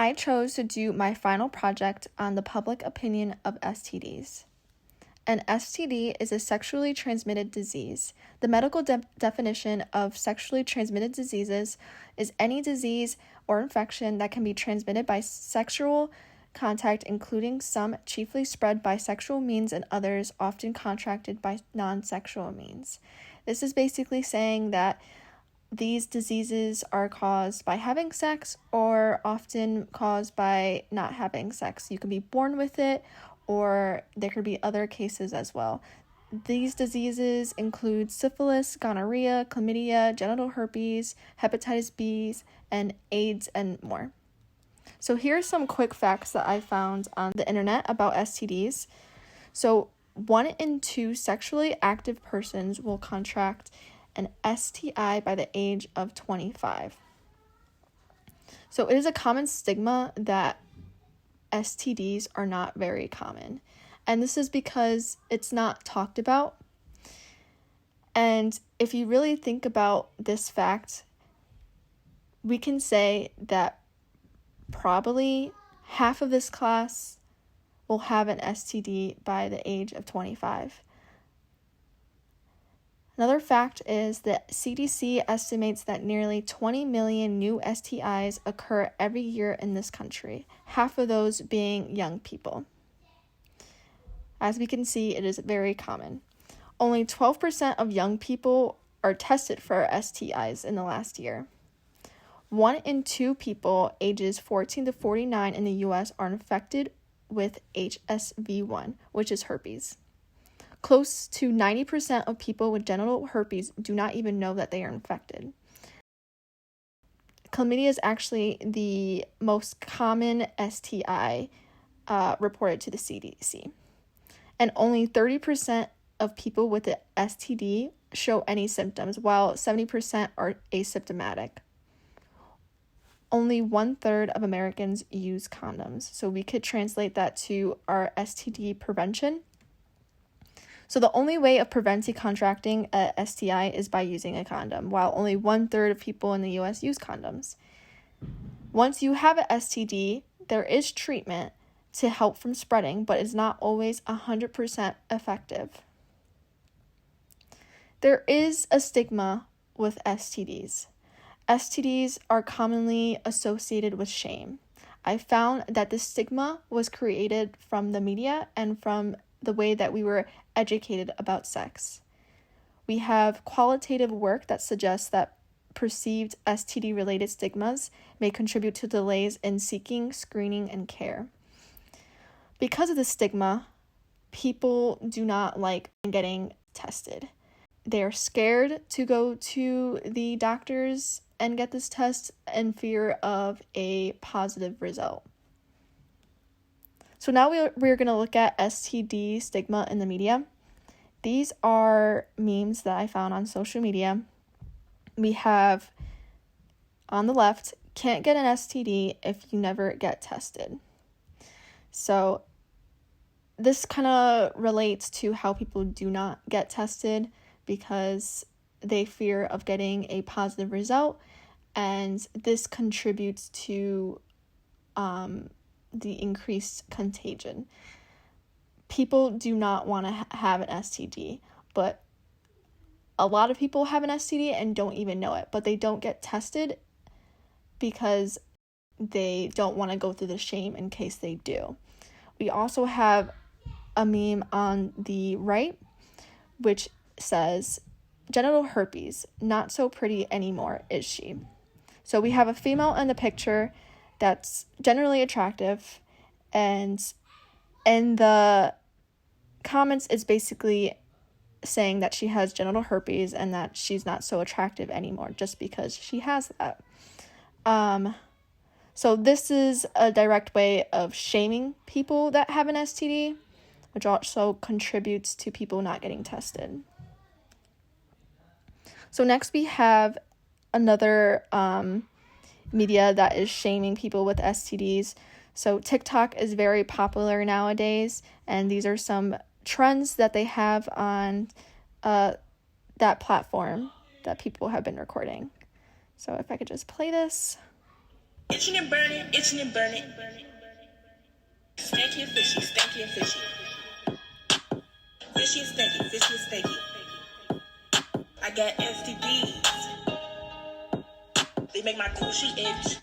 I chose to do my final project on the public opinion of STDs. An STD is a sexually transmitted disease. The medical definition of sexually transmitted diseases is any disease or infection that can be transmitted by sexual contact, including some chiefly spread by sexual means and others often contracted by non-sexual means. This is basically saying that these diseases are caused by having sex or often caused by not having sex. You can be born with it, or there could be other cases as well. These diseases include syphilis, gonorrhea, chlamydia, genital herpes, hepatitis B, and AIDS, and more. So here are some quick facts that I found on the internet about STDs. So 1 in 2 sexually active persons will contract an STI by the age of 25. So it is a common stigma that STDs are not very common. And this is because it's not talked about. And if you really think about this fact, we can say that probably half of this class will have an STD by the age of 25. Another fact is that CDC estimates that nearly 20 million new STIs occur every year in this country, half of those being young people. As we can see, it is very common. Only 12% of young people are tested for STIs in the last year. 1 in 2 people ages 14 to 49 in the U.S. are infected with HSV1, which is herpes. Close to 90% of people with genital herpes do not even know that they are infected. Chlamydia is actually the most common STI reported to the CDC. And only 30% of people with the STD show any symptoms, while 70% are asymptomatic. Only 1/3 of Americans use condoms. So we could translate that to our STD prevention. So the only way of preventing contracting a STI is by using a condom, while only 1/3 of people in the U.S. use condoms. Once you have an STD, there is treatment to help from spreading, but it's not always 100% effective. There is a stigma with STDs. STDs are commonly associated with shame. I found that this stigma was created from the media and from the way that we were educated about sex. We have qualitative work that suggests that perceived STD-related stigmas may contribute to delays in seeking screening and care. Because of the stigma, people do not like getting tested. They're scared to go to the doctors and get this test in fear of a positive result. So now we're going to look at STD stigma in the media. These are memes that I found on social media. We have, on the left, can't get an STD if you never get tested. So this kind of relates to how people do not get tested because they fear of getting a positive result, and this contributes to the increased contagion. People do not want to have an STD, but a lot of people have an STD and don't even know it, but they don't get tested because they don't want to go through the shame in case they do. We also have a meme on the right, which says, "Genital herpes, not so pretty anymore, is she?" So we have a female in the picture that's generally attractive, and in the comments it's basically saying that she has genital herpes and that she's not so attractive anymore just because she has that. So this is a direct way of shaming people that have an STD, which also contributes to people not getting tested. So next we have another media that is shaming people with STDs. So TikTok is very popular nowadays, and these are some trends that they have on that platform that people have been recording. So if I could just play this. Itching and burning, itching and burning. Stanky and fishy, stanky and fishy. Fishy and stanky, fishy and stanky. I got STDs. They make my coochie itch.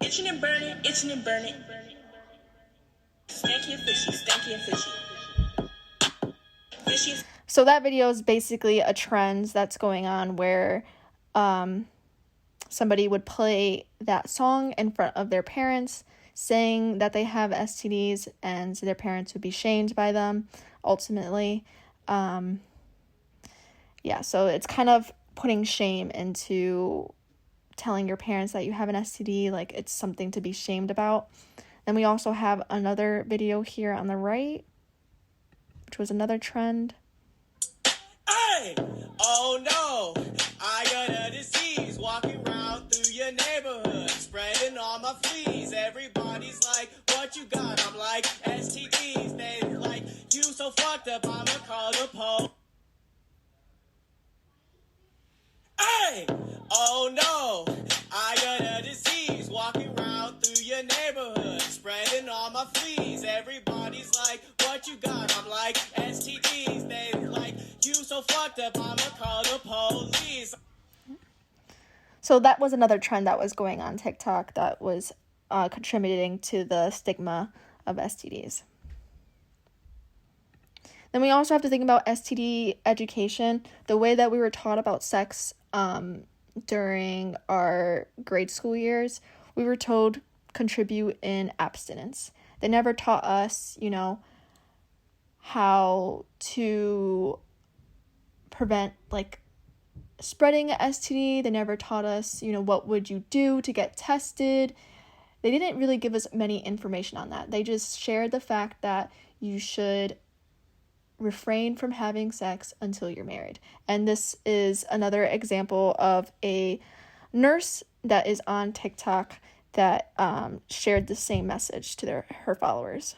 Itching and burning, itching and burning. Stanky and fishy, stanky and fishy. Fishy and So that video is basically a trend that's going on where somebody would play that song in front of their parents saying that they have STDs, and so their parents would be shamed by them ultimately. So it's kind of putting shame into telling your parents that you have an STD, like it's something to be shamed about. Then we also have another video here on the right, which was another trend. Hey! Oh no! I got a disease walking around through your neighborhood, spreading all my fleas. Everybody's like, what you got? I'm like, STDs. They like, you so fucked up, I'ma call the police. Hey! Oh no! I got a disease walking around through your neighborhood, spreading all my fleas. Everybody's like, what you got? I'm like, STDs. They like, you so fucked up, I'ma call the police. So that was another trend that was going on TikTok that was contributing to the stigma of STDs. Then we also have to think about STD education. The way that we were taught about sex during our grade school years, we were told contribute in abstinence. They never taught us, how to prevent spreading a STD. They never taught us, what would you do to get tested. They didn't really give us many information on that. They just shared the fact that you should refrain from having sex until you're married. And this is another example of a nurse that is on TikTok that shared the same message to her followers.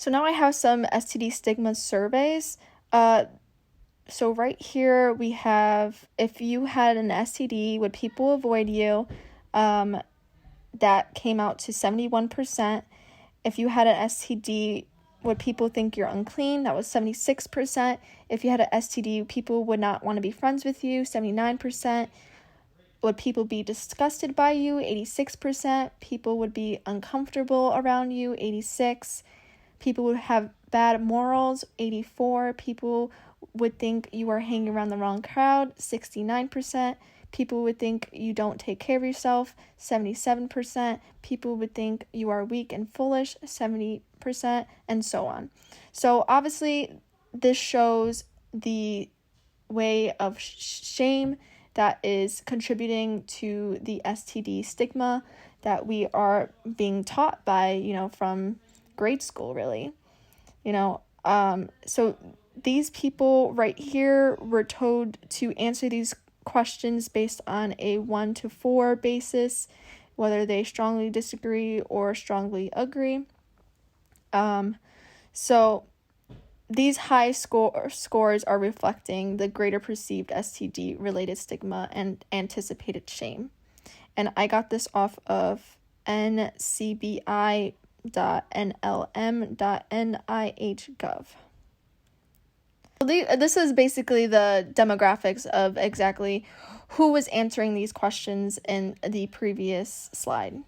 So now I have some STD stigma surveys. So right here we have, if you had an STD, would people avoid you? That came out to 71%. If you had an STD, would people think you're unclean? That was 76%. If you had an STD, people would not want to be friends with you, 79%. Would people be disgusted by you? 86%. People would be uncomfortable around you, 86%. People would have bad morals, 84%. People would think you are hanging around the wrong crowd, 69%. People would think you don't take care of yourself, 77%. People would think you are weak and foolish, 70%, and so on. So obviously, this shows the way of shame that is contributing to the STD stigma that we are being taught by, from grade school, really. So these people right here were told to answer these questions based on a 1 to 4 basis, whether they strongly disagree or strongly agree. So these high scores are reflecting the greater perceived STD related stigma and anticipated shame. And I got this off of ncbi.nlm.nih.gov. This is basically the demographics of exactly who was answering these questions in the previous slide.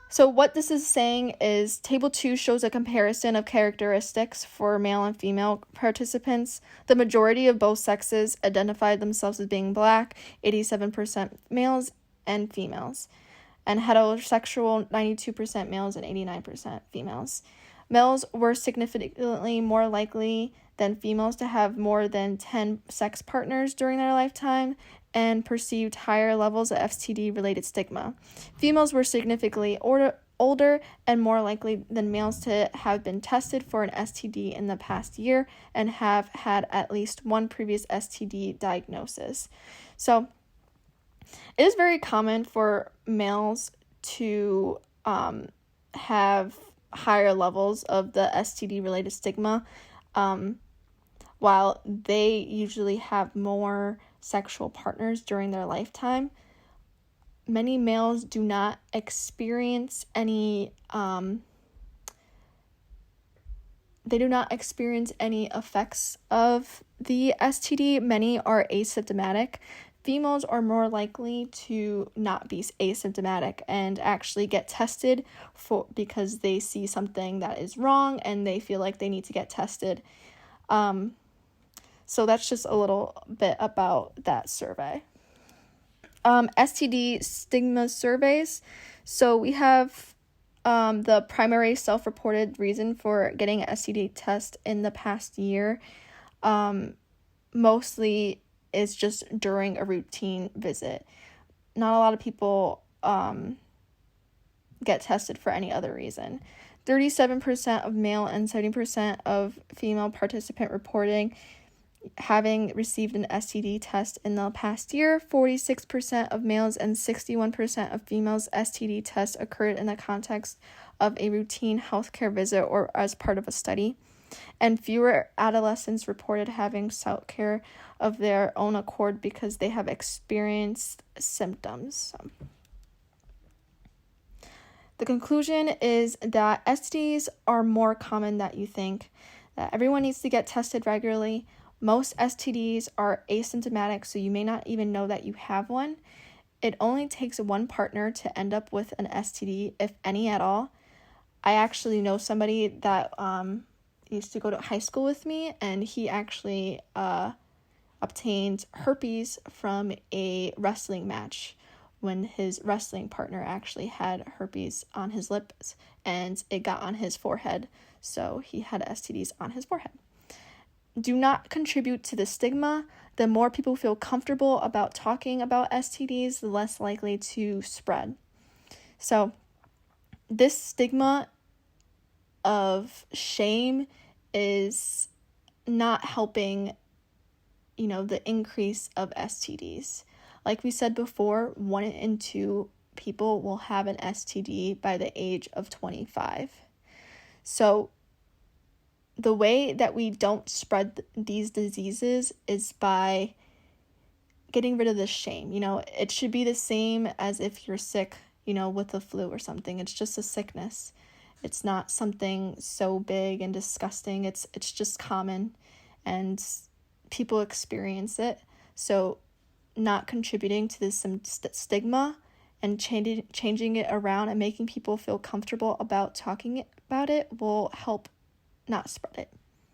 So what this is saying is Table 2 shows a comparison of characteristics for male and female participants. The majority of both sexes identified themselves as being Black, 87% males and females, and heterosexual, 92% males and 89% females. Males were significantly more likely than females to have more than 10 sex partners during their lifetime and perceived higher levels of STD-related stigma. Females were significantly older and more likely than males to have been tested for an STD in the past year and have had at least one previous STD diagnosis. So it is very common for males to have higher levels of the STD-related stigma, while they usually have more sexual partners during their lifetime. Many males do not experience any effects of the STD. Many are asymptomatic. Females are more likely to not be asymptomatic and actually get tested because they see something that is wrong and they feel like they need to get tested. So that's just a little bit about that survey. STD stigma surveys. So we have the primary self-reported reason for getting an STD test in the past year. Mostly is just during a routine visit. Not a lot of people get tested for any other reason. 37% of male and 70% of female participant reporting having received an STD test in the past year. 46% of males and 61% of females' STD tests occurred in the context of a routine healthcare visit or as part of a study. And fewer adolescents reported having sought care of their own accord because they have experienced symptoms. The conclusion is that STDs are more common than you think, that everyone needs to get tested regularly. Most STDs are asymptomatic, so you may not even know that you have one. It only takes one partner to end up with an STD, if any at all. I actually know somebody that used to go to high school with me, and he actually obtained herpes from a wrestling match when his wrestling partner actually had herpes on his lips, and it got on his forehead, so he had STDs on his forehead. Do not contribute to the stigma. The more people feel comfortable about talking about STDs, the less likely to spread. So this stigma of shame is not helping, the increase of STDs. Like we said before, 1 in 2 people will have an STD by the age of 25. So the way that we don't spread these diseases is by getting rid of the shame. It should be the same as if you're sick, with the flu or something. It's just a sickness. It's not something so big and disgusting. It's just common and people experience it. So not contributing to this stigma and changing it around and making people feel comfortable about talking about it will help not spread it.